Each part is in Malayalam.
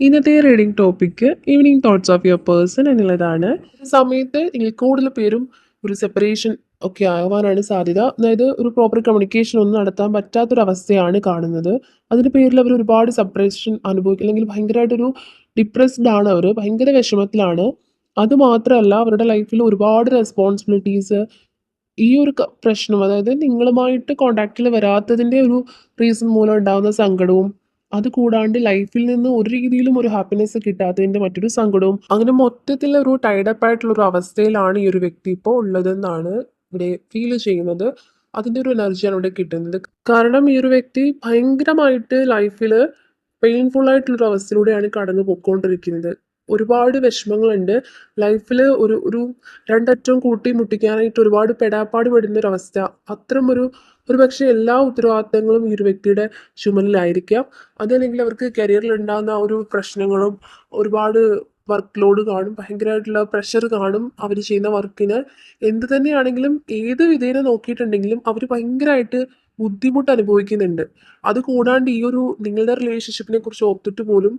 ഇന്നത്തെ reading topic evening thoughts of your person എന്നുള്ളതാണ്. ഈ സമയത്ത് ഇതിൽ കൂടുതൽ പേരും ഒരു സെപ്പറേഷൻ ഒക്കെ ആവാനാണ് സാധ്യത. അതായത് ഒരു പ്രോപ്പർ കമ്മ്യൂണിക്കേഷൻ ഒന്നും നടത്താൻ പറ്റാത്തൊരവസ്ഥയാണ് കാണുന്നത്. അതിൻ്റെ പേരിൽ അവർ ഒരുപാട് സെപ്പറേഷൻ അനുഭവിക്കും, അല്ലെങ്കിൽ ഭയങ്കരമായിട്ടൊരു ഡിപ്രസ്ഡ് ആണ് അവർ, ഭയങ്കര വിഷമത്തിലാണ്. അതുമാത്രമല്ല, അവരുടെ ലൈഫിൽ ഒരുപാട് റെസ്പോൺസിബിലിറ്റീസ് ഈ ഒരു പ്രശ്നം, അതായത് നിങ്ങളുമായിട്ട് കോണ്ടാക്റ്റിൽ വരാത്തതിൻ്റെ ഒരു റീസൺ മൂലം ഉണ്ടാകുന്ന സങ്കടവും, അത് കൂടാണ്ട് ലൈഫിൽ നിന്ന് ഒരു രീതിയിലും ഒരു ഹാപ്പിനെസ് കിട്ടാത്തതിൻ്റെ മറ്റൊരു സങ്കടവും, അങ്ങനെ മൊത്തത്തിൽ ഒരു ടൈഡപ്പ് ആയിട്ടുള്ള ഒരു അവസ്ഥയിലാണ് ഈ ഒരു വ്യക്തി ഇപ്പോൾ ഉള്ളതെന്നാണ് ഇവിടെ ഫീൽ ചെയ്യുന്നത്. അതിൻ്റെ ഒരു എനർജിയാണ് ഇവിടെ കിട്ടുന്നത്. കാരണം ഈ ഒരു വ്യക്തി ഭയങ്കരമായിട്ട് ലൈഫിൽ പെയിൻഫുൾ ആയിട്ടുള്ളൊരു അവസ്ഥയിലൂടെയാണ് കടന്നു പോയിക്കൊണ്ടിരിക്കുന്നത്. ഒരുപാട് വിഷമങ്ങളുണ്ട് ലൈഫിൽ. ഒരു രണ്ടറ്റവും കൂട്ടി മുട്ടിക്കാനായിട്ട് ഒരുപാട് പെടാപ്പാട് പെടുന്നൊരവസ്ഥ. അത്തരം ഒരു പക്ഷേ എല്ലാ ഉത്തരവാദിത്തങ്ങളും ഈ ഒരു വ്യക്തിയുടെ ചുമലിലായിരിക്കാം. അതല്ലെങ്കിൽ അവർക്ക് കരിയറിൽ ഉണ്ടാകുന്ന ഒരു പ്രശ്നങ്ങളും, ഒരുപാട് വർക്ക് ലോഡ് കാണും, ഭയങ്കരമായിട്ടുള്ള പ്രഷർ കാണും അവർ ചെയ്യുന്ന വർക്കിന്. എന്ത് തന്നെയാണെങ്കിലും ഏത് വിധേന നോക്കിയിട്ടുണ്ടെങ്കിലും അവർ ഭയങ്കരമായിട്ട് ബുദ്ധിമുട്ട് അനുഭവിക്കുന്നുണ്ട്. അത് കൂടാണ്ട് ഈ ഒരു നിങ്ങളുടെ റിലേഷൻഷിപ്പിനെ കുറിച്ച് ഓർത്തിട്ട് പോലും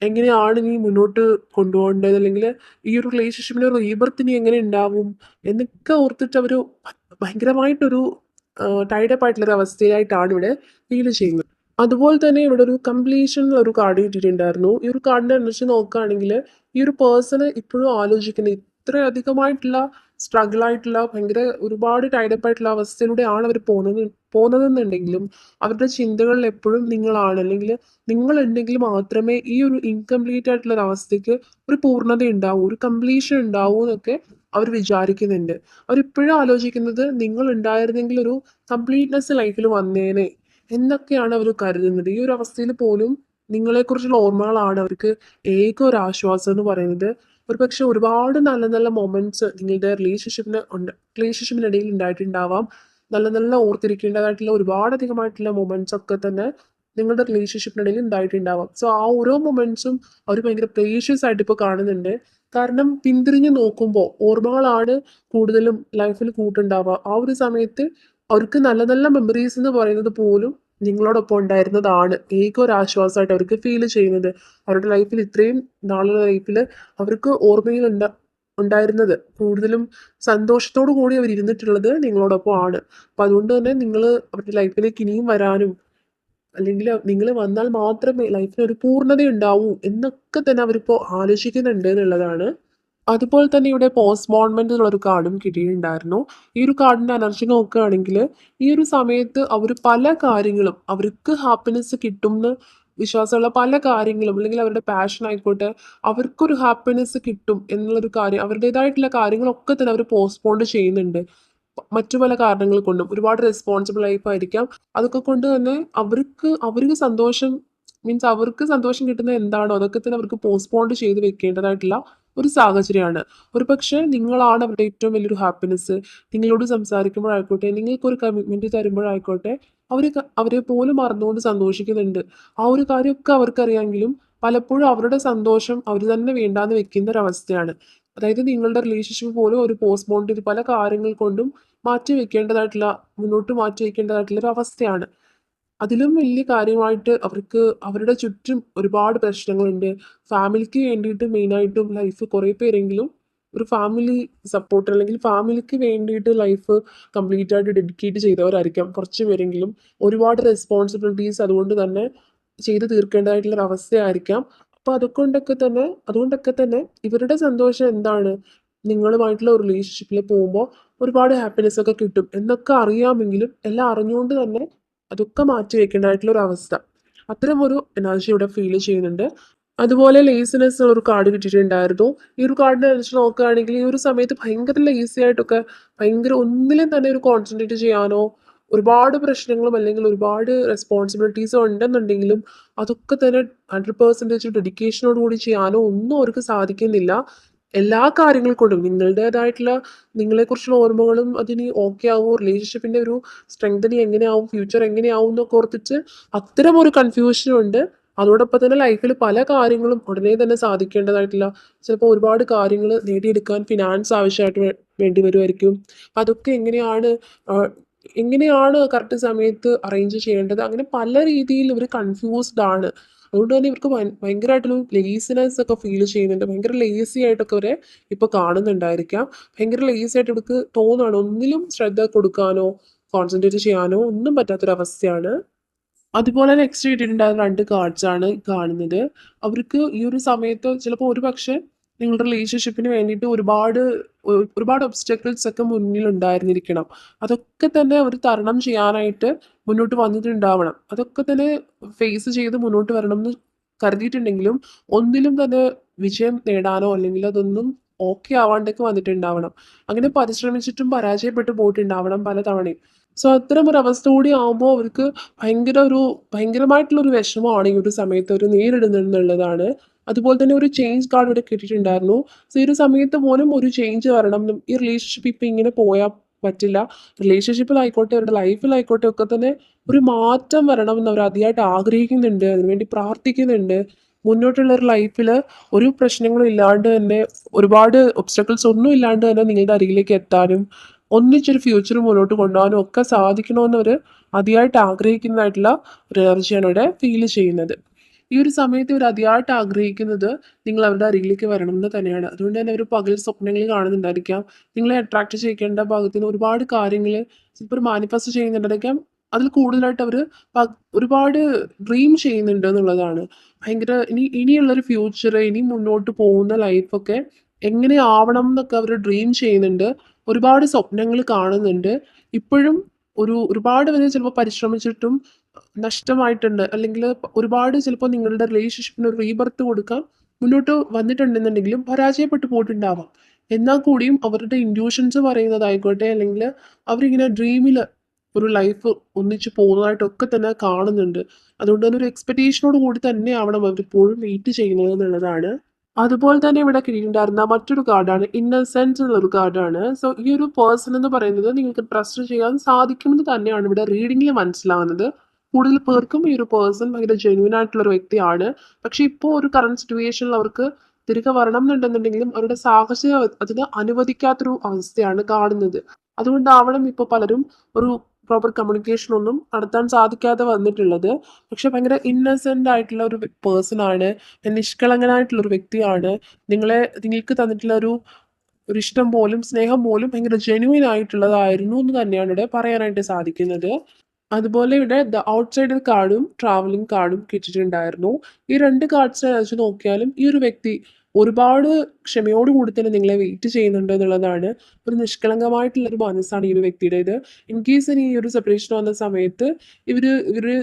എങ്ങനെയാണ് ഇനി മുന്നോട്ട് കൊണ്ടുപോകേണ്ടത്, അല്ലെങ്കിൽ ഈ ഒരു റിലേഷൻഷിപ്പിന് റീബർത്ത് ഇനി എങ്ങനെ ഉണ്ടാവും എന്നൊക്കെ ഓർത്തിട്ട് അവർ ഭയങ്കരമായിട്ടൊരു ടൈഡപ്പ് ആയിട്ടുള്ളൊരു അവസ്ഥയിലായിട്ടാണ് ഇവിടെ ഫീൽ ചെയ്യുന്നത്. അതുപോലെ തന്നെ ഇവിടെ ഒരു കംപ്ലീഷൻ ഒരു കാർഡ് കിട്ടിയിട്ടുണ്ടായിരുന്നു. ഈ ഒരു കാർഡിനെ അനുസരിച്ച് നോക്കുകയാണെങ്കിൽ ഈ ഒരു പേഴ്സണ് ഇപ്പോഴും ആലോചിക്കുന്നത് ഇത്രയധികമായിട്ടുള്ള സ്ട്രഗിൾ ആയിട്ടുള്ള ഭയങ്കര ഒരുപാട് ടൈഡപ്പ് ആയിട്ടുള്ള അവസ്ഥയിലൂടെയാണ് അവർ പോകുന്നതെന്നുണ്ടെങ്കിലും അവരുടെ ചിന്തകളിൽ എപ്പോഴും നിങ്ങളാണ്, അല്ലെങ്കിൽ നിങ്ങളുണ്ടെങ്കിൽ മാത്രമേ ഈ ഒരു ഇൻകംപ്ലീറ്റ് ആയിട്ടുള്ള ഒരു അവസ്ഥയ്ക്ക് ഒരു പൂർണ്ണത ഉണ്ടാവൂ, ഒരു കംപ്ലീഷൻ ഉണ്ടാവൂ എന്നൊക്കെ അവർ വിചാരിക്കുന്നുണ്ട്. അവരിപ്പോഴും ആലോചിക്കുന്നത് നിങ്ങൾ ഉണ്ടായിരുന്നെങ്കിൽ ഒരു കംപ്ലീറ്റ്നെസ് ലൈഫിൽ വന്നേനെ എന്നൊക്കെയാണ് അവർ കരുതുന്നത്. ഈ ഒരു അവസ്ഥയിൽ പോലും നിങ്ങളെക്കുറിച്ചുള്ള ഓർമ്മകളാണ് അവർക്ക് ഏക ഒരു ആശ്വാസം എന്ന് പറയുന്നത്. ഒരു പക്ഷെ ഒരുപാട് നല്ല നല്ല മൊമെന്റ്സ് നിങ്ങളുടെ റിലേഷൻഷിപ്പിനിടയിൽ ഉണ്ടായിട്ടുണ്ടാവാം. നല്ല നല്ല ഓർത്തിരിക്കേണ്ടതായിട്ടുള്ള ഒരുപാടധികമായിട്ടുള്ള മൊമെന്റ്സ് ഒക്കെ തന്നെ നിങ്ങളുടെ റിലേഷൻഷിപ്പിനിടയിൽ ഉണ്ടായിട്ടുണ്ടാവാം. സോ ആ ഓരോ മൊമെന്റ്സും അവർ ഭയങ്കര പ്രേഷ്യസ് ആയിട്ട് ഇപ്പോൾ കാണുന്നുണ്ട്. കാരണം പിന്തിരിഞ്ഞ് നോക്കുമ്പോൾ ഓർമ്മകളാണ് കൂടുതലും ലൈഫിൽ കൂട്ടുണ്ടാവുക. ആ ഒരു സമയത്ത് അവർക്ക് നല്ല നല്ല മെമ്മറീസ് എന്ന് പറയുന്നത് പോലും നിങ്ങളോടൊപ്പം ഉണ്ടായിരുന്നതാണ് ഏക ഒരു ആശ്വാസമായിട്ട് അവർക്ക് ഫീൽ ചെയ്യുന്നത്. അവരുടെ ലൈഫിൽ ഇത്രയും നാളുള്ള ലൈഫിൽ അവർക്ക് ഓർമ്മയിൽ ഉണ്ടായിരുന്നത് കൂടുതലും സന്തോഷത്തോടു കൂടി അവർ ഇരുന്നിട്ടുള്ളത് നിങ്ങളോടൊപ്പം ആണ്. അപ്പം അതുകൊണ്ട് തന്നെ നിങ്ങൾ അവരുടെ ലൈഫിലേക്ക് ഇനിയും വരാനും, അല്ലെങ്കിൽ നിങ്ങൾ വന്നാൽ മാത്രമേ ലൈഫിന് ഒരു പൂർണ്ണത ഉണ്ടാവൂ എന്നൊക്കെ തന്നെ അവരിപ്പോൾ ആലോചിക്കുന്നുണ്ട് എന്നുള്ളതാണ്. അതുപോലെ തന്നെ ഇവിടെ പോസ്റ്റ്മോർട്ട്മെന്റ് എന്നുള്ളൊരു കാർഡും കിട്ടിയിട്ടുണ്ടായിരുന്നു. ഈ ഒരു കാർഡിന്റെ എനർജി നോക്കുകയാണെങ്കിൽ ഈ ഒരു സമയത്ത് അവർ പല കാര്യങ്ങളും അവർക്ക് ഹാപ്പിനെസ് കിട്ടുമെന്ന് വിശ്വാസമുള്ള പല കാര്യങ്ങളും, അല്ലെങ്കിൽ അവരുടെ പാഷൻ ആയിക്കോട്ടെ, അവർക്കൊരു ഹാപ്പിനെസ് കിട്ടും എന്നുള്ളൊരു കാര്യം, അവരുടേതായിട്ടുള്ള കാര്യങ്ങളൊക്കെ തന്നെ അവർ പോസ്റ്റ്പോണ്ട് ചെയ്യുന്നുണ്ട്. മറ്റു പല കാരണങ്ങൾ കൊണ്ടും ഒരുപാട് റെസ്പോൺസിബിൾ ലൈഫായിരിക്കാം. അതൊക്കെ കൊണ്ട് തന്നെ അവർക്ക് സന്തോഷം, മീൻസ് അവർക്ക് സന്തോഷം കിട്ടുന്നത് എന്താണോ അതൊക്കെ തന്നെ അവർക്ക് പോസ്റ്റ്പോണ്ട് ചെയ്ത് വെക്കേണ്ടതായിട്ടുള്ള ഒരു സാഹചര്യമാണ്. ഒരു പക്ഷേ നിങ്ങളാണ് അവരുടെ ഏറ്റവും വലിയൊരു ഹാപ്പിനെസ്. നിങ്ങളോട് സംസാരിക്കുമ്പോഴായിക്കോട്ടെ, നിങ്ങൾക്കൊരു കമ്മിറ്റ്മെൻറ്റ് തരുമ്പോഴായിക്കോട്ടെ, അവരെ പോലും മറന്നുകൊണ്ട് സന്തോഷിക്കുന്നുണ്ട്. ആ ഒരു കാര്യമൊക്കെ അവർക്കറിയാമെങ്കിലും പലപ്പോഴും അവരുടെ സന്തോഷം അവർ തന്നെ വേണ്ടാന്ന് വെക്കുന്ന ഒരവസ്ഥയാണ്. അതായത് നിങ്ങളുടെ റിലേഷൻഷിപ്പ് പോലും ഒരു പോസ്റ്റ്പോൺ ചെയ്ത് പല കാര്യങ്ങൾ കൊണ്ടും മാറ്റി വെക്കേണ്ടതായിട്ടുള്ള, മുന്നോട്ട് മാറ്റി വെക്കേണ്ടതായിട്ടുള്ള ഒരു അവസ്ഥയാണ്. അതിലും വലിയ കാര്യമായിട്ട് അവർക്ക് അവരുടെ ചുറ്റും ഒരുപാട് പ്രശ്നങ്ങളുണ്ട്. ഫാമിലിക്ക് വേണ്ടിയിട്ട് മെയിനായിട്ടും ലൈഫ് കുറേ പേരെങ്കിലും ഒരു ഫാമിലി സപ്പോർട്ട്, അല്ലെങ്കിൽ ഫാമിലിക്ക് വേണ്ടിയിട്ട് ലൈഫ് കംപ്ലീറ്റ് ആയിട്ട് ഡെഡിക്കേറ്റ് ചെയ്തവരായിരിക്കാം കുറച്ച് പേരെങ്കിലും. ഒരുപാട് റെസ്പോൺസിബിലിറ്റീസ് അതുകൊണ്ട് തന്നെ ചെയ്ത് തീർക്കേണ്ടതായിട്ടുള്ള ഒരു അവസ്ഥയായിരിക്കാം. അപ്പോൾ അതുകൊണ്ടൊക്കെ തന്നെ ഇവരുടെ സന്തോഷം എന്താണ്, നിങ്ങളുമായിട്ടുള്ള ഒരു റിലേഷൻഷിപ്പിൽ പോകുമ്പോൾ ഒരുപാട് ഹാപ്പിനെസ് ഒക്കെ കിട്ടും എന്നൊക്കെ അറിയാമെങ്കിലും എല്ലാം അറിഞ്ഞുകൊണ്ട് തന്നെ അതൊക്കെ മാറ്റി വെക്കേണ്ടതായിട്ടുള്ള ഒരു അവസ്ഥ. അത്തരം ഒരു എനർജി ഇവിടെ ഫീൽ ചെയ്യുന്നുണ്ട്. അതുപോലെ ലേസിനെസ് ഒരു കാർഡ് കിട്ടിയിട്ടുണ്ടായിരുന്നു. ഈ ഒരു കാർഡിനെ വെച്ച് നോക്കുകയാണെങ്കിൽ ഈ ഒരു സമയത്ത് ഭയങ്കര ലേസി ആയിട്ടൊക്കെ, ഭയങ്കര ഒന്നിലും തന്നെ ഒരു കോൺസെൻട്രേറ്റ് ചെയ്യാനോ, ഒരുപാട് പ്രശ്നങ്ങളും അല്ലെങ്കിൽ ഒരുപാട് റെസ്പോൺസിബിലിറ്റീസും ഉണ്ടെന്നുണ്ടെങ്കിലും അതൊക്കെ തന്നെ 100% ഡെഡിക്കേഷനോട് കൂടി ചെയ്യാനോ ഒന്നും അവർക്ക് സാധിക്കുന്നില്ല. എല്ലാ കാര്യങ്ങൾ കൊണ്ടും നിങ്ങളുടേതായിട്ടുള്ള നിങ്ങളെക്കുറിച്ചുള്ള ഓർമ്മകളും അതിന് ഓക്കെ ആവുമോ, റിലേഷൻഷിപ്പിന്റെ ഒരു സ്ട്രെങ്തനിങ് എങ്ങനെയാവും, ഫ്യൂച്ചർ എങ്ങനെയാവും എന്നൊക്കെ ഓർത്തിട്ട് അത്തരം ഒരു കൺഫ്യൂഷനും ഉണ്ട്. അതോടൊപ്പം തന്നെ ലൈഫിൽ പല കാര്യങ്ങളും ഉടനെ തന്നെ സാധിക്കേണ്ടതായിട്ടുള്ള, ചിലപ്പോൾ ഒരുപാട് കാര്യങ്ങൾ നേടിയെടുക്കാൻ ഫിനാൻസ് ആവശ്യമായിട്ട് വേണ്ടി വരുമായിരിക്കും. അപ്പം അതൊക്കെ എങ്ങനെയാണ് കറക്റ്റ് സമയത്ത് അറേഞ്ച് ചെയ്യേണ്ടത്, അങ്ങനെ പല രീതിയിൽ ഇവർ കൺഫ്യൂസ്ഡ് ആണ്. അതുകൊണ്ട് തന്നെ ഇവർക്ക് ഭയങ്കരമായിട്ടൊരു ലേസിനെസ് ഒക്കെ ഫീൽ ചെയ്യുന്നുണ്ട്. ഭയങ്കര ലേസി ആയിട്ടൊക്കെ അവരെ ഇപ്പോൾ കാണുന്നുണ്ടായിരിക്കാം. ഭയങ്കര ലേസി ആയിട്ട് ഇവർക്ക് തോന്നുകയാണ്. ഒന്നിലും ശ്രദ്ധ കൊടുക്കാനോ കോൺസെൻട്രേറ്റ് ചെയ്യാനോ ഒന്നും പറ്റാത്തൊരവസ്ഥയാണ്. അതുപോലെ നെക്സ്റ്റ് കിട്ടിയിട്ടുണ്ടായിരുന്ന 2 കാർഡ്സാണ് കാണുന്നത്. അവർക്ക് ഈ ഒരു സമയത്ത് ചിലപ്പോൾ ഒരുപക്ഷെ നിങ്ങളുടെ റിലേഷൻഷിപ്പിന് വേണ്ടിയിട്ട് ഒരുപാട് ഒബ്സ്റ്റക്കിൾസ് ഒക്കെ മുന്നിലുണ്ടായിരുന്നിരിക്കണം. അതൊക്കെ തന്നെ അവർ തരണം ചെയ്യാനായിട്ട് മുന്നോട്ട് വന്നിട്ടുണ്ടാവണം. അതൊക്കെ തന്നെ ഫേസ് ചെയ്ത് മുന്നോട്ട് വരണമെന്ന് കരുതിയിട്ടുണ്ടെങ്കിലും ഒന്നിലും തന്നെ വിജയം നേടാനോ അല്ലെങ്കിൽ അതൊന്നും ഓക്കെ ആവാണ്ടൊക്കെ വന്നിട്ടുണ്ടാവണം. അങ്ങനെ പരിശ്രമിച്ചിട്ടും പരാജയപ്പെട്ടു പോയിട്ടുണ്ടാവണം പല തവണയും. സോ അത്തരമൊരു അവസ്ഥ കൂടി ആവുമ്പോൾ അവർക്ക് ഭയങ്കരമായിട്ടുള്ളൊരു വിഷമമാണ് ഈ ഒരു സമയത്ത് അവർ നേരിടുന്നുള്ളതാണ്. അതുപോലെ തന്നെ ഒരു ചേഞ്ച് കാർഡ് ഇവിടെ കിട്ടിയിട്ടുണ്ടായിരുന്നു. സോ ഈ ഒരു സമയത്ത് പോലും ഒരു ചേഞ്ച് വരണം എന്നും ഈ റിലേഷൻഷിപ്പ് ഇപ്പം ഇങ്ങനെ പോയാൽ പറ്റില്ല. റിലേഷൻഷിപ്പിലായിക്കോട്ടെ അവരുടെ ലൈഫിലായിക്കോട്ടെ ഒക്കെ തന്നെ ഒരു മാറ്റം വരണമെന്ന് അവർ അതിയായിട്ട് ആഗ്രഹിക്കുന്നുണ്ട്. അതിനുവേണ്ടി പ്രാർത്ഥിക്കുന്നുണ്ട്. മുന്നോട്ടുള്ള ഒരു ലൈഫിൽ ഒരു പ്രശ്നങ്ങളും ഇല്ലാണ്ട് തന്നെ ഒരുപാട് ഒബ്സ്റ്റക്കിൾസ് ഒന്നും ഇല്ലാണ്ട് തന്നെ നിങ്ങളുടെ അരികിലേക്ക് എത്താനും ഒന്നിച്ചൊരു ഫ്യൂച്ചർ മുന്നോട്ട് കൊണ്ടുപോകാനും ഒക്കെ സാധിക്കണമെന്ന് അവർ അതിയായിട്ട് ആഗ്രഹിക്കുന്നതായിട്ടുള്ള ഒരു എനർജിയാണ് ഇവിടെ ഫീൽ ചെയ്യുന്നത്. ഈ ഒരു സമയത്ത് ഇവർ അതിയായിട്ട് ആഗ്രഹിക്കുന്നത് നിങ്ങൾ അവരുടെ അരികിലേക്ക് വരണം എന്ന് തന്നെയാണ്. അതുകൊണ്ട് തന്നെ അവർ പകൽ സ്വപ്നങ്ങൾ കാണുന്നുണ്ടായിരിക്കാം. നിങ്ങളെ അട്രാക്ട് ചെയ്യിക്കേണ്ട ഭാഗത്ത് നിന്ന് ഒരുപാട് കാര്യങ്ങൾ ചിലപ്പോൾ മാനിഫെസ്റ്റ് ചെയ്യുന്നുണ്ടായിരിക്കാം. അതിൽ കൂടുതലായിട്ട് അവർ ഒരുപാട് ഡ്രീം ചെയ്യുന്നുണ്ട് എന്നുള്ളതാണ്. ഇനിയുള്ളൊരു ഫ്യൂച്ചർ, ഇനി മുന്നോട്ട് പോകുന്ന ലൈഫൊക്കെ എങ്ങനെ ആവണം എന്നൊക്കെ അവർ ഡ്രീം ചെയ്യുന്നുണ്ട്. ഒരുപാട് സ്വപ്നങ്ങൾ കാണുന്നുണ്ട്. ഇപ്പോഴും ഒരുപാട് പേര് ചിലപ്പോൾ പരിശ്രമിച്ചിട്ടും നഷ്ടമായിട്ടുണ്ട്. അല്ലെങ്കിൽ ഒരുപാട് ചിലപ്പോൾ നിങ്ങളുടെ റിലേഷൻഷിപ്പിന് ഒരു റീബർത്ത് കൊടുക്കാൻ മുന്നോട്ട് വന്നിട്ടുണ്ടെന്നുണ്ടെങ്കിലും പരാജയപ്പെട്ടു പോയിട്ടുണ്ടാവാം. എന്നാൽ കൂടിയും അവരുടെ ഇൻറ്റ്യൂഷൻസ് പറയുന്നതായിക്കോട്ടെ അല്ലെങ്കിൽ അവരിങ്ങനെ ഡ്രീമിൽ ഒരു ലൈഫ് ഒന്നിച്ച് പോകുന്നതായിട്ടൊക്കെ തന്നെ കാണുന്നുണ്ട്. അതുകൊണ്ട് തന്നെ ഒരു എക്സ്പെക്റ്റേഷനോട് കൂടി തന്നെ ആവണം അവരിപ്പോഴും വെയിറ്റ് ചെയ്യുന്നത് എന്നുള്ളതാണ്. അതുപോലെ തന്നെ ഇവിടെ കിട്ടിയിട്ടുണ്ടായിരുന്ന മറ്റൊരു കാർഡാണ് ഇന്നസെൻസ് എന്നൊരു കാർഡാണ്. സോ ഈ ഒരു പേഴ്സൺ എന്ന് പറയുന്നത് നിങ്ങൾക്ക് ട്രസ്റ്റ് ചെയ്യാൻ സാധിക്കുമെന്ന് തന്നെയാണ് ഇവിടെ റീഡിങ്ങിൽ മനസ്സിലാവുന്നത്. കൂടുതൽ പേർക്കും ഈ ഒരു പേഴ്സൺ ഭയങ്കര ജെന്യൂൻ ആയിട്ടുള്ള ഒരു വ്യക്തിയാണ്. പക്ഷെ ഇപ്പോൾ ഒരു കറണ്ട് സിറ്റുവേഷനിൽ അവർക്ക് തിരികെ വരണം എന്നുണ്ടെന്നുണ്ടെങ്കിലും അവരുടെ സാഹചര്യം അതിന് അനുവദിക്കാത്തൊരു അവസ്ഥയാണ് കാണുന്നത്. അതുകൊണ്ടാവണം ഇപ്പോൾ പലരും ഒരു പ്രോപ്പർ കമ്മ്യൂണിക്കേഷൻ ഒന്നും നടത്താൻ സാധിക്കാതെ വന്നിട്ടുള്ളത്. പക്ഷെ ഭയങ്കര ഇന്നസെന്റ് ആയിട്ടുള്ള ഒരു പേഴ്സൺ ആണ്. നിഷ്കളങ്കനായിട്ടുള്ള ഒരു വ്യക്തിയാണ്. നിങ്ങൾക്ക് തന്നിട്ടുള്ള ഒരു ഇഷ്ടം പോലും സ്നേഹം പോലും ഭയങ്കര ജെന്യൂൻ ആയിട്ടുള്ളതായിരുന്നു എന്ന് തന്നെയാണ് ഇവിടെ പറയാനായിട്ട് സാധിക്കുന്നത്. അതുപോലെ ഇവിടെ ദ ഔട്ട്സൈഡർ കാർഡും ട്രാവലിംഗ് കാർഡും കിട്ടിയിട്ടുണ്ടായിരുന്നു. ഈ 2 കാർഡ്സ് വെച്ച് നോക്കിയാലും ഈ ഒരു വ്യക്തി ഒരുപാട് ക്ഷമയോടുകൂടി തന്നെ നിങ്ങളെ വെയിറ്റ് ചെയ്യുന്നുണ്ട് എന്നുള്ളതാണ്. ഒരു നിഷ്കളങ്കമായിട്ടുള്ളൊരു മനസ്സാണ് ഈ ഒരു വ്യക്തിയുടേത്. ഇൻ കേസ് ഇനി ഈ ഒരു സെപ്പറേഷൻ വന്ന സമയത്ത് ഇവര്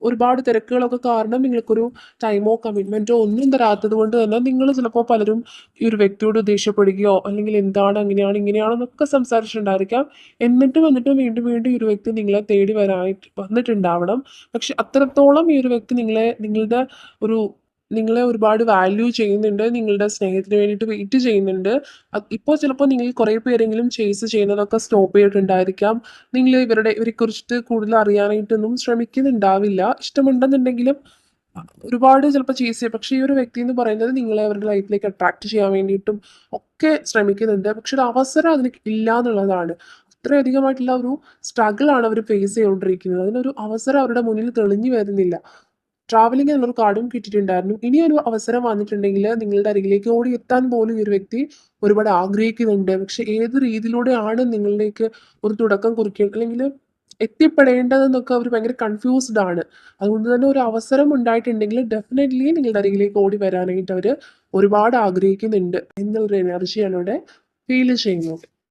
ഒരുപാട് തിരക്കുകളൊക്കെ കാരണം നിങ്ങൾക്കൊരു ടൈമോ കമ്മിറ്റ്മെന്റോ ഒന്നും തരാത്തത് കൊണ്ട് തന്നെ നിങ്ങൾ ചിലപ്പോൾ പലരും ഈ ഒരു വ്യക്തിയോട് ദേഷ്യപ്പെടുകയോ അല്ലെങ്കിൽ എന്താണ് അങ്ങനെയാണ് ഇങ്ങനെയാണെന്നൊക്കെ സംസാരിച്ചിട്ടുണ്ടായിരിക്കാം. എന്നിട്ടും വീണ്ടും വീണ്ടും ഈ ഒരു വ്യക്തി നിങ്ങളെ തേടി വരാനായിട്ട് വന്നിട്ടുണ്ടാവണം. പക്ഷെ അത്രത്തോളം ഈ ഒരു വ്യക്തി നിങ്ങളെ ഒരുപാട് വാല്യൂ ചെയ്യുന്നുണ്ട്. നിങ്ങളുടെ സ്നേഹത്തിന് വേണ്ടിയിട്ട് വെയിറ്റ് ചെയ്യുന്നുണ്ട്. ഇപ്പോൾ ചിലപ്പോൾ നിങ്ങൾ കുറേ പേരെങ്കിലും ചേസ് ചെയ്യുന്നതൊക്കെ സ്റ്റോപ്പ് ചെയ്തിട്ടുണ്ടായിരിക്കാം. നിങ്ങൾ ഇവരെക്കുറിച്ചിട്ട് കൂടുതൽ അറിയാനായിട്ടൊന്നും ശ്രമിക്കുന്നുണ്ടാവില്ല. ഇഷ്ടമുണ്ടെന്നുണ്ടെങ്കിലും ഒരുപാട് ചിലപ്പോൾ ചേസ് ചെയ്യും. പക്ഷേ ഈ ഒരു വ്യക്തി എന്ന് പറയുന്നത് നിങ്ങളെ അവരുടെ ലൈഫിലേക്ക് അട്രാക്ട് ചെയ്യാൻ വേണ്ടിയിട്ടും ഒക്കെ ശ്രമിക്കുന്നുണ്ട്. പക്ഷെ ഒരു അവസരം അതിന് ഇല്ല എന്നുള്ളതാണ്. അത്രയധികമായിട്ടുള്ള ഒരു സ്ട്രഗിൾ ആണ് അവർ ഫേസ് ചെയ്തുകൊണ്ടിരിക്കുന്നത്. അതിനൊരു അവസരം അവരുടെ മുന്നിൽ തെളിഞ്ഞു വരുന്നില്ല. ട്രാവലിംഗ് എന്നുള്ളൊരു കാർഡും കിട്ടിയിട്ടുണ്ടായിരുന്നു. ഇനിയൊരു അവസരം വന്നിട്ടുണ്ടെങ്കിൽ നിങ്ങളുടെ അരികിലേക്ക് ഓടിയെത്താൻ പോലും ഈ ഒരു വ്യക്തി ഒരുപാട് ആഗ്രഹിക്കുന്നുണ്ട്. പക്ഷെ ഏത് രീതിയിലൂടെയാണ് നിങ്ങളിലേക്ക് ഒരു തുടക്കം കുറിക്കുക അല്ലെങ്കിൽ എത്തിപ്പെടേണ്ടതെന്നൊക്കെ അവർ ഭയങ്കര കൺഫ്യൂസ്ഡ് ആണ്. അതുകൊണ്ട് തന്നെ ഒരു അവസരം ഉണ്ടായിട്ടുണ്ടെങ്കിൽ ഡെഫിനറ്റ്ലി നിങ്ങളുടെ അരികിലേക്ക് ഓടി വരാനായിട്ട് അവർ ഒരുപാട് ആഗ്രഹിക്കുന്നുണ്ട് എന്നുള്ളൊരു എനർജിയാണ് ഇവിടെ ഫീൽ ചെയ്യുന്നത്.